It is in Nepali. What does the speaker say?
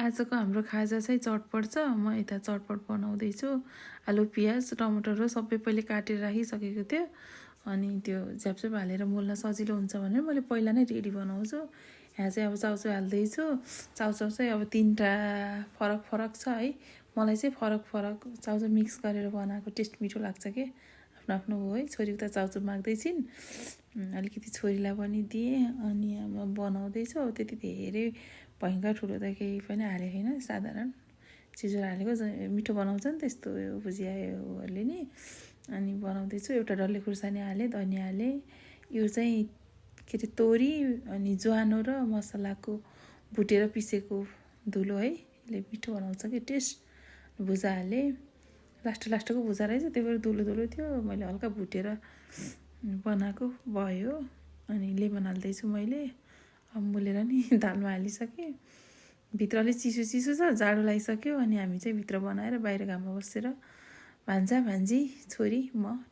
आजको हाम्रो खाजा चाहिँ चटपट छ। म यता चटपट बनाउँदैछु। आलु पियाज टमाटर र सबै पहिले काटेर राखिसकेको थियो। अनि त्यो झ्यापझ्याप हालेर मोल्न सजिलो हुन्छ भनेर मैले पहिला नै रेडी बनाउँछु। यहाँ चाहिँ अब चाउचाउ हाल्दैछु। चाउचाउ चाहिँ अब 3टा फरक फरक छ है। मलाई चाहिँ फरक फरक चाउचाउ मिक्स गरेर बनाएको टेस्ट मिठो लाग्छ के। आफ्नो आफ्नो हो है। छोरीको त चाउचाउ माग्दैछिन्। अलिकति छोरीलाई पनि दिएँ अनि अब बनाउँदैछु। अब त्यति धेरै भयङ्कर ठुलो त केही पनि हालेको छैन, साधारण चिजहरू हालेको मिठो बनाउँछ नि त्यस्तो भुजियाहरूले नि। अनि बनाउँदैछु। एउटा डल्ले खुर्सानी हालेँ, धनियाँ हालेँ। यो चाहिँ के अरे तोरी अनि ज्वानो र मसलाको भुटेर पिसेको धुलो है। यसले मिठो बनाउँछ कि टेस्ट। भुजा हालेँ। लास्टको भुजा रहेछ, त्यही भएर धुलो धुलो थियो। मैले हल्का भुटेर बनाएको भयो। अनि लेमन हाल्दैछु मैले। अम्बुलेर नि दालमा हालिसकेँ। भित्रले चिसो चिसो छ, जाडो लागिसक्यो। अनि हामी चाहिँ भित्र बनाएर बाहिर घाममा बसेर भान्जा भान्जी छोरी म